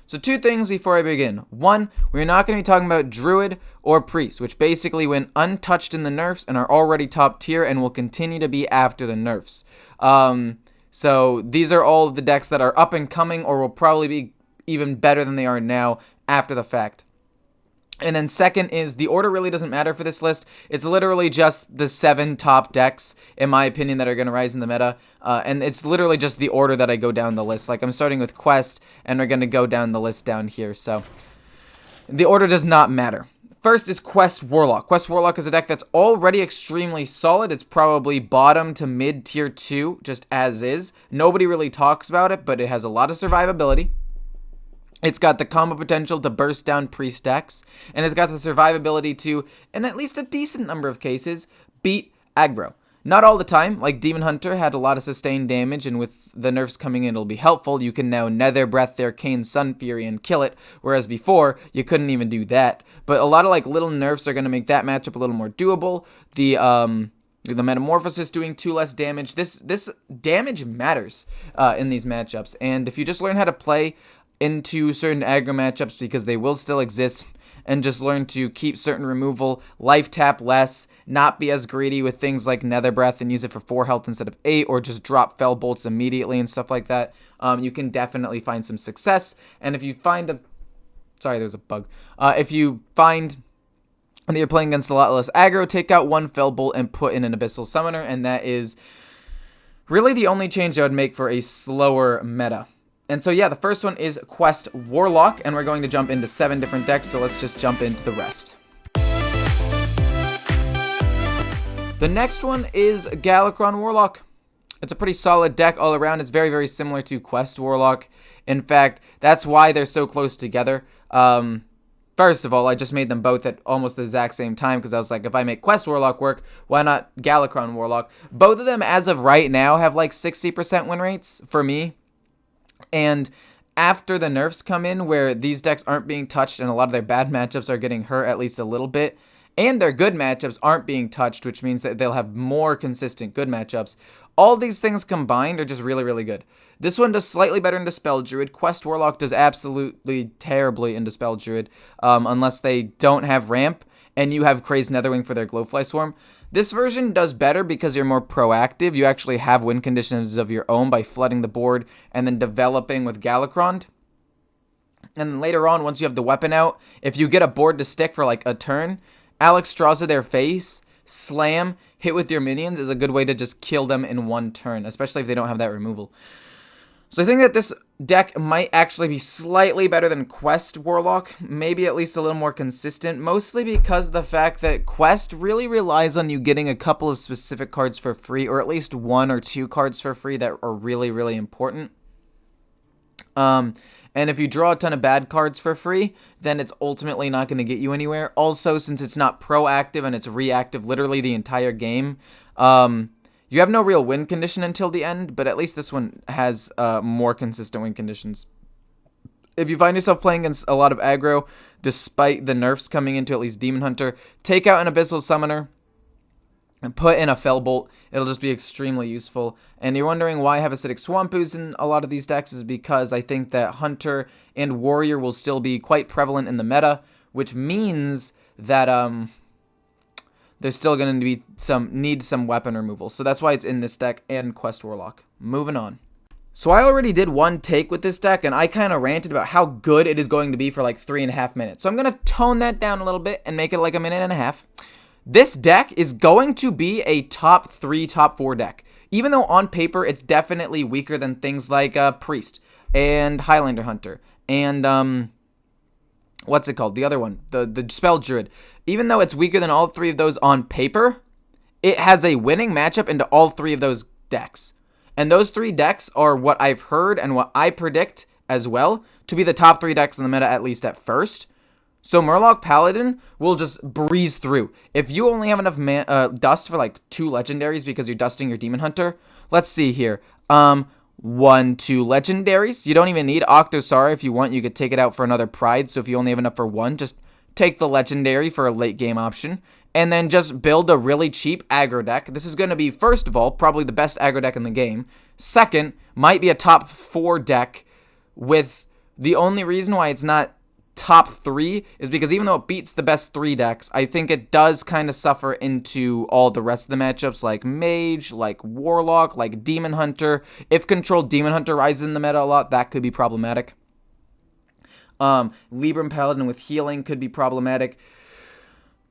So 2 things before I begin. 1, we're not going to be talking about Druid or Priest, which basically went untouched in the nerfs and are already top tier and will continue to be after the nerfs. So these are all of the decks that are up and coming or will probably be even better than they are now after the fact. And then second is the order really doesn't matter for this list. It's literally just the 7 top decks, in my opinion, that are going to rise in the meta. And it's literally just the order that I go down the list. Like I'm starting with Quest, and we're going to go down the list down here. So the order does not matter. First is Quest Warlock. Quest Warlock is a deck that's already extremely solid. It's probably bottom to mid tier 2, just as is. Nobody really talks about it, but it has a lot of survivability. It's got the combo potential to burst down Priest decks, and it's got the survivability to, in at least a decent number of cases, beat aggro. Not all the time, like Demon Hunter had a lot of sustained damage, and with the nerfs coming in, it'll be helpful. You can now Nether Breath their Arcane Sun Fury and kill it, whereas before, you couldn't even do that. But a lot of like little nerfs are going to make that matchup a little more doable. The Metamorphosis doing 2 less damage. This damage matters in these matchups, and if you just learn how to play into certain aggro matchups, because they will still exist, and just learn to keep certain removal, life tap less, not be as greedy with things like Nether Breath and use it for 4 health instead of 8, or just drop Fell Bolts immediately and stuff like that, you can definitely find some success. And if you find a... Sorry, there's a bug. If you find that you're playing against a lot less aggro, take out 1 Fell Bolt and put in an Abyssal Summoner, and that is really the only change I would make for a slower meta. And so yeah, the first one is Quest Warlock, and we're going to jump into 7 different decks, so let's just jump into the rest. The next one is Galakrond Warlock. It's a pretty solid deck all around. It's very, very similar to Quest Warlock. In fact, that's why they're so close together. First of all, I just made them both at almost the exact same time, because I was like, if I make Quest Warlock work, why not Galakrond Warlock? Both of them, as of right now, have like 60% win rates for me. And after the nerfs come in, where these decks aren't being touched and a lot of their bad matchups are getting hurt at least a little bit, and their good matchups aren't being touched, which means that they'll have more consistent good matchups, all these things combined are just really, really good. This one does slightly better in Dispel Druid. Quest Warlock does absolutely terribly in Dispel Druid, unless they don't have ramp and you have Crazed Netherwing for their Glowfly Swarm. This version does better because you're more proactive. You actually have win conditions of your own by flooding the board and then developing with Galakrond. And then later on, once you have the weapon out, if you get a board to stick for like a turn, Alexstrasza their face, slam, hit with your minions is a good way to just kill them in 1 turn, especially if they don't have that removal. So I think that this deck might actually be slightly better than Quest Warlock, maybe at least a little more consistent, mostly because of the fact that Quest really relies on you getting a couple of specific cards for free, or at least 1 or 2 cards for free that are really, really important. And if you draw a ton of bad cards for free, then it's ultimately not going to get you anywhere. Also, since it's not proactive and it's reactive literally the entire game, you have no real win condition until the end, but at least this one has more consistent win conditions. If you find yourself playing against a lot of aggro, despite the nerfs coming into at least Demon Hunter, take out an Abyssal Summoner and put in a Fell Bolt. It'll just be extremely useful. And you're wondering why I have Acidic Swampus in a lot of these decks is because I think that Hunter and Warrior will still be quite prevalent in the meta, which means that there's still going to be some weapon removal. So that's why it's in this deck and Quest Warlock. Moving on. So I already did 1 take with this deck, and I kind of ranted about how good it is going to be for like 3.5 minutes. So I'm going to tone that down a little bit and make it like a minute and a half. This deck is going to be a top 3, top 4 deck. Even though on paper it's definitely weaker than things like Priest and Highlander Hunter and what's it called? The other one, the Spell Druid. Even though it's weaker than all 3 of those on paper, it has a winning matchup into all 3 of those decks. And those 3 decks are what I've heard and what I predict as well to be the top 3 decks in the meta, at least at first. So Merlok Paladin will just breeze through. If you only have enough dust for like 2 legendaries because you're dusting your Demon Hunter, let's see here. 1, 2 legendaries. You don't even need Octosara. If you want, you could take it out for another Pride. So if you only have enough for 1, just take the legendary for a late game option. And then just build a really cheap aggro deck. This is going to be, first of all, probably the best aggro deck in the game. Second, might be a top 4 deck with The only reason why it's not top 3 is because even though it beats the best 3 decks, I think it does kind of suffer into all the rest of the matchups, like Mage, like Warlock, like Demon Hunter. If controlled Demon Hunter rises in the meta a lot, that could be problematic. Libram Paladin with healing could be problematic.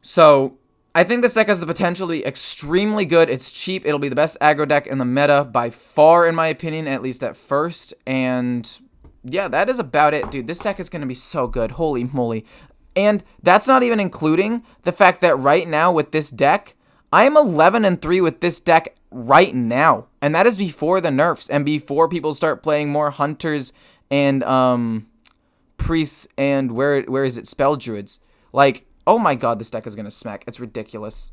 So I think this deck has the potential to be extremely good. It's cheap. It'll be the best aggro deck in the meta by far, in my opinion, at least at first. And yeah, that is about it, dude. This deck is going to be so good. Holy moly. And that's not even including the fact that right now with this deck, I am 11-3 with this deck right now. And that is before the nerfs and before people start playing more hunters and priests and where is it? Spell druids. Like, oh my god, this deck is going to smack. It's ridiculous.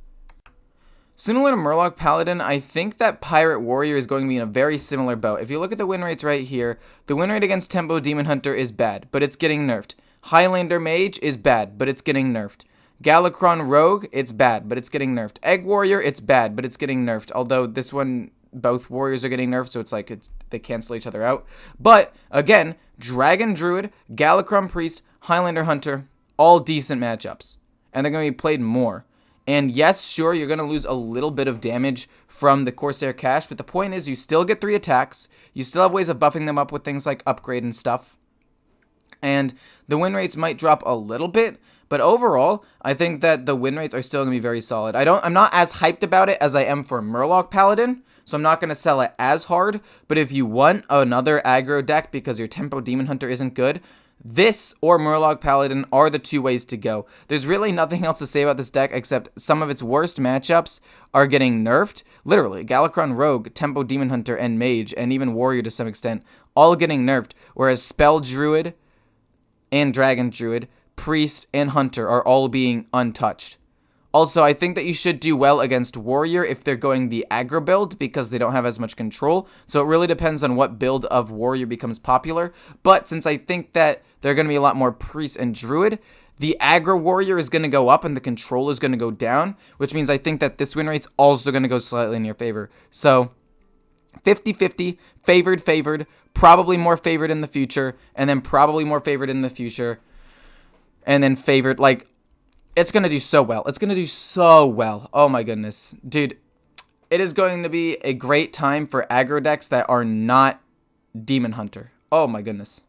Similar to Murloc Paladin, I think that Pirate Warrior is going to be in a very similar boat. If you look at the win rates right here, the win rate against Tempo Demon Hunter is bad, but it's getting nerfed. Highlander Mage is bad, but it's getting nerfed. Galakrond Rogue, it's bad, but it's getting nerfed. Egg Warrior, it's bad, but it's getting nerfed. Although this one, both warriors are getting nerfed, so it's like they cancel each other out. But, again, Dragon Druid, Galakrond Priest, Highlander Hunter, all decent matchups. And they're going to be played more. And yes, sure, you're going to lose a little bit of damage from the Corsair Cache, but the point is you still get 3 attacks. You still have ways of buffing them up with things like upgrade and stuff. And the win rates might drop a little bit, but overall, I think that the win rates are still going to be very solid. I'm not as hyped about it as I am for Murloc Paladin, so I'm not going to sell it as hard. But if you want another aggro deck because your Tempo Demon Hunter isn't good, this or Murloc Paladin are the 2 ways to go. There's really nothing else to say about this deck except some of its worst matchups are getting nerfed. Literally, Galakrond Rogue, Tempo Demon Hunter, and Mage, and even Warrior to some extent, all getting nerfed. Whereas Spell Druid and Dragon Druid, Priest, and Hunter are all being untouched. Also, I think that you should do well against Warrior if they're going the aggro build because they don't have as much control. So it really depends on what build of Warrior becomes popular. But since I think that they're going to be a lot more Priest and Druid, the aggro Warrior is going to go up and the control is going to go down, which means I think that this win rate's also going to go slightly in your favor. So 50-50, favored, probably more favored in the future, and then probably more favored in the future, and then favored, like, it's going to do so well. It's going to do so well. Oh my goodness. Dude, it is going to be a great time for aggro decks that are not Demon Hunter. Oh my goodness.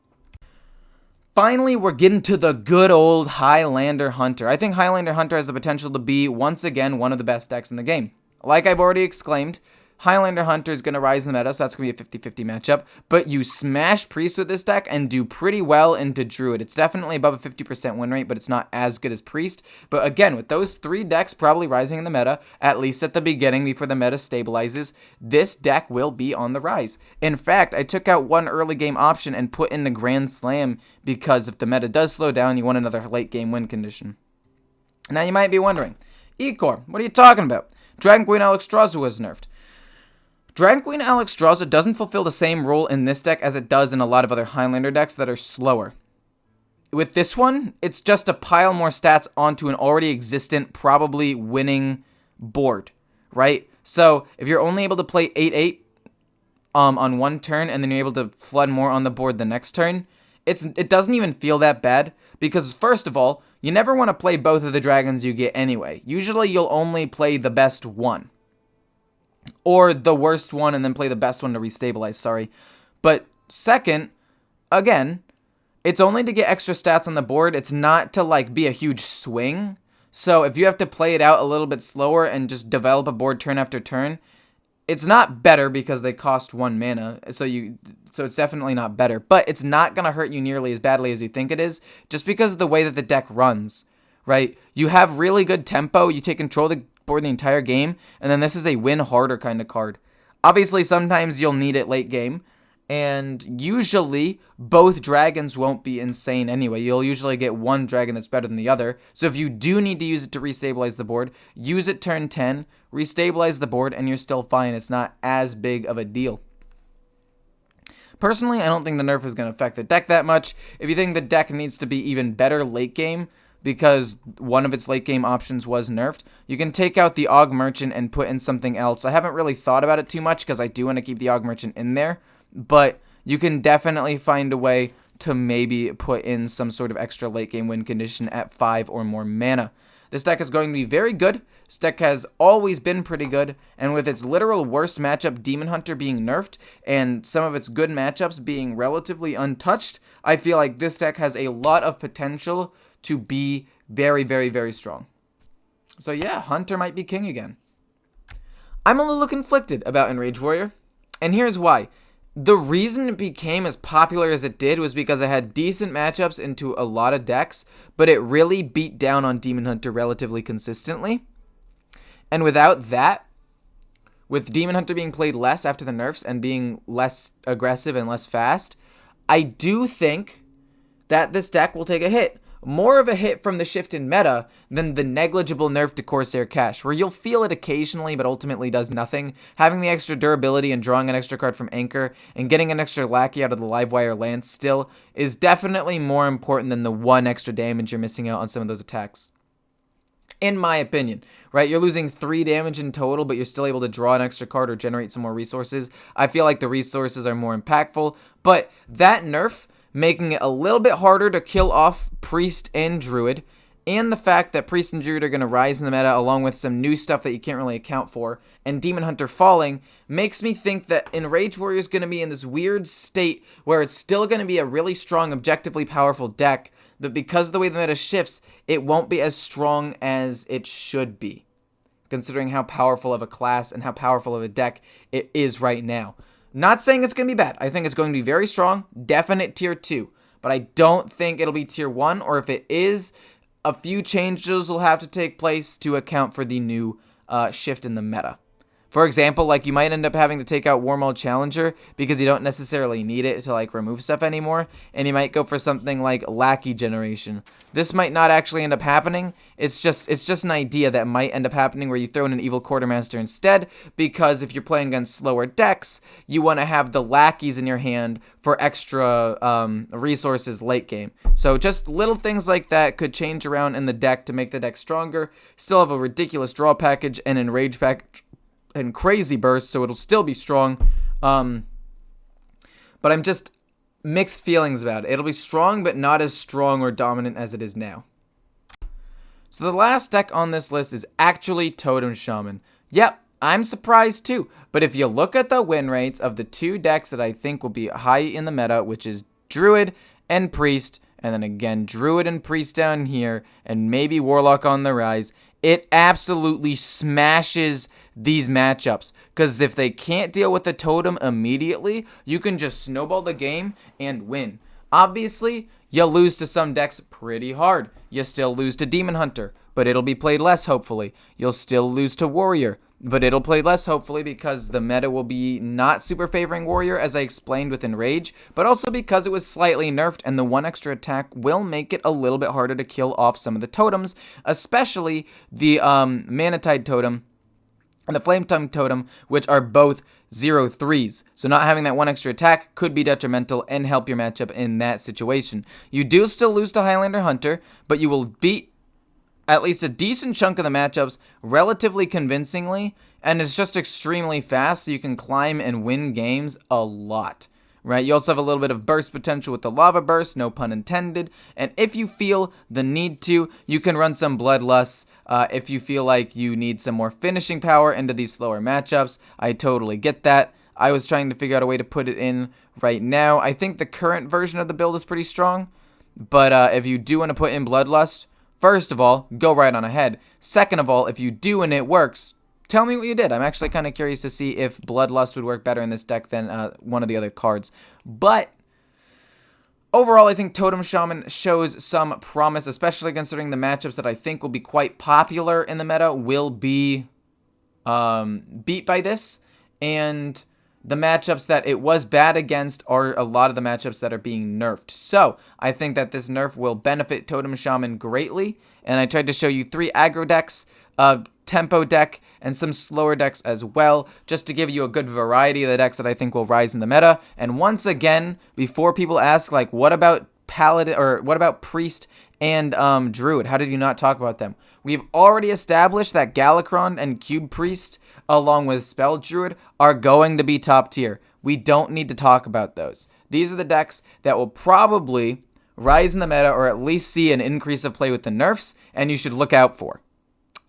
Finally, we're getting to the good old Highlander Hunter. I think Highlander Hunter has the potential to be, once again, one of the best decks in the game. Like I've already exclaimed, Highlander Hunter is going to rise in the meta, so that's going to be a 50-50 matchup. But you smash Priest with this deck and do pretty well into Druid. It's definitely above a 50% win rate, but it's not as good as Priest. But again, with those 3 decks probably rising in the meta, at least at the beginning before the meta stabilizes, this deck will be on the rise. In fact, I took out one early game option and put in the Grand Slam because if the meta does slow down, you want another late game win condition. Now you might be wondering, Ecor, what are you talking about? Dragon Queen Alexstrasza was nerfed. Dragon Queen Alexstrasza doesn't fulfill the same role in this deck as it does in a lot of other Highlander decks that are slower. With this one, it's just to pile more stats onto an already existent, probably winning board, right? So if you're only able to play 8/8 on one turn and then you're able to flood more on the board the next turn, it doesn't even feel that bad because first of all, you never want to play both of the dragons you get anyway. Usually you'll only play the best one. Or the worst one and then play the best one to restabilize, sorry. But second, again, it's only to get extra stats on the board. It's not to like be a huge swing. So if you have to play it out a little bit slower and just develop a board turn after turn, it's not better because they cost 1 mana. So it's definitely not better. But it's not going to hurt you nearly as badly as you think it is just because of the way that the deck runs, right? You have really good tempo. You take control of the board the entire game, and then this is a win harder kind of card. Obviously, sometimes you'll need it late game, and usually both dragons won't be insane anyway. You'll usually get one dragon that's better than the other. So if you do need to use it to restabilize the board, use it turn 10, restabilize the board, and you're still fine. It's not as big of a deal. Personally, I don't think the nerf is going to affect the deck that much. If you think the deck needs to be even better late game, because one of its late game options was nerfed, you can take out the Og Merchant and put in something else. I haven't really thought about it too much because I do want to keep the Og Merchant in there, but you can definitely find a way to maybe put in some sort of extra late game win condition at 5 or more mana. This deck is going to be very good. This deck has always been pretty good, and with its literal worst matchup, Demon Hunter, being nerfed, and some of its good matchups being relatively untouched, I feel like this deck has a lot of potential to be very, very, very strong. So yeah, Hunter might be king again. I'm a little conflicted about Enraged Warrior, and here's why. The reason it became as popular as it did was because it had decent matchups into a lot of decks, but it really beat down on Demon Hunter relatively consistently. And without that, with Demon Hunter being played less after the nerfs and being less aggressive and less fast, I do think that this deck will take a hit. More of a hit from the shift in meta than the negligible nerf to Corsair Cash, where you'll feel it occasionally but ultimately does nothing. Having the extra durability and drawing an extra card from Anchor and getting an extra lackey out of the Livewire Lance still is definitely more important than the one extra damage you're missing out on some of those attacks. In my opinion, right? You're losing 3 damage in total, but you're still able to draw an extra card or generate some more resources. I feel like the resources are more impactful, but that nerf making it a little bit harder to kill off Priest and Druid, and the fact that Priest and Druid are going to rise in the meta along with some new stuff that you can't really account for, and Demon Hunter falling, makes me think that Enraged Warrior is going to be in this weird state where it's still going to be a really strong, objectively powerful deck, but because of the way the meta shifts, it won't be as strong as it should be, considering how powerful of a class and how powerful of a deck it is right now. Not saying it's going to be bad. I think it's going to be very strong, definite tier 2. But I don't think it'll be tier 1, or if it is, a few changes will have to take place to account for the new shift in the meta. For example, like you might end up having to take out Warmold Challenger because you don't necessarily need it to like remove stuff anymore, and you might go for something like Lackey Generation. This might not actually end up happening. It's just an idea that might end up happening where you throw in an Evil Quartermaster instead, because if you're playing against slower decks, you want to have the lackeys in your hand for extra resources late game. So just little things like that could change around in the deck to make the deck stronger. Still have a ridiculous draw package and enrage package and crazy burst, so it'll still be strong. But I'm just mixed feelings about it. It'll be strong, but not as strong or dominant as it is now. So the last deck on this list is actually Totem Shaman. Yep, I'm surprised too. But if you look at the win rates of the 2 decks that I think will be high in the meta, which is Druid and Priest, and then again Druid and Priest down here, and maybe Warlock on the rise, it absolutely smashes these matchups, because if they can't deal with the totem immediately, you can just snowball the game and win. Obviously, you lose to some decks pretty hard. You still lose to Demon Hunter, but it'll be played less, hopefully. You'll still lose to Warrior, but it'll play less, hopefully, because the meta will be not super favoring Warrior, as I explained with Enrage, but also because it was slightly nerfed, and the 1 extra attack will make it a little bit harder to kill off some of the totems, especially the Manatide Totem and the Flame Tongue Totem, which are both 0/3s. So not having that 1 extra attack could be detrimental and help your matchup in that situation. You do still lose to Highlander Hunter, but you will beat at least a decent chunk of the matchups relatively convincingly, and it's just extremely fast, so you can climb and win games a lot. Right, you also have a little bit of burst potential with the Lava Burst, no pun intended, and if you feel the need to, you can run some Bloodlust. If you feel like you need some more finishing power into these slower matchups, I totally get that. I was trying to figure out a way to put it in right now. I think the current version of the build is pretty strong, but if you do want to put in Bloodlust, first of all, go right on ahead. Second of all, if you do and it works, tell me what you did. I'm actually kind of curious to see if Bloodlust would work better in this deck than one of the other cards. But overall, I think Totem Shaman shows some promise, especially considering the matchups that I think will be quite popular in the meta will be beat by this. And the matchups that it was bad against are a lot of the matchups that are being nerfed. So I think that this nerf will benefit Totem Shaman greatly. And I tried to show you 3 aggro decks, tempo deck, and some slower decks as well, just to give you a good variety of the decks that I think will rise in the meta. And once again, before people ask, like, what about Paladin, or what about Priest and Druid? How did you not talk about them? We've already established that Galakrond and Cube Priest, along with Spell Druid, are going to be top tier. We don't need to talk about those. These are the decks that will probably rise in the meta or at least see an increase of play with the nerfs, and you should look out for.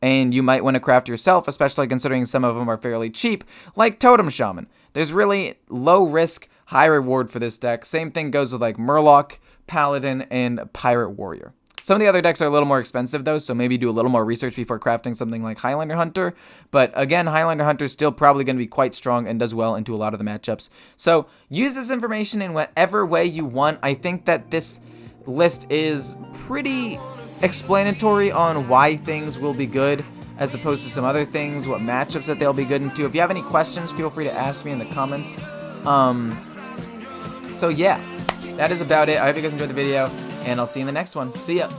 And you might want to craft yourself, especially considering some of them are fairly cheap, like Totem Shaman. There's really low risk, high reward for this deck. Same thing goes with like Murloc, Paladin, and Pirate Warrior. Some of the other decks are a little more expensive though, so maybe do a little more research before crafting something like Highlander Hunter. But again, Highlander Hunter is still probably going to be quite strong and does well into a lot of the matchups. So use this information in whatever way you want. I think that this list is pretty explanatory on why things will be good as opposed to some other things, what matchups that they'll be good into. If you have any questions, feel free to ask me in the comments. So yeah, that is about it. I hope you guys enjoyed the video, and I'll see you in the next one. See ya!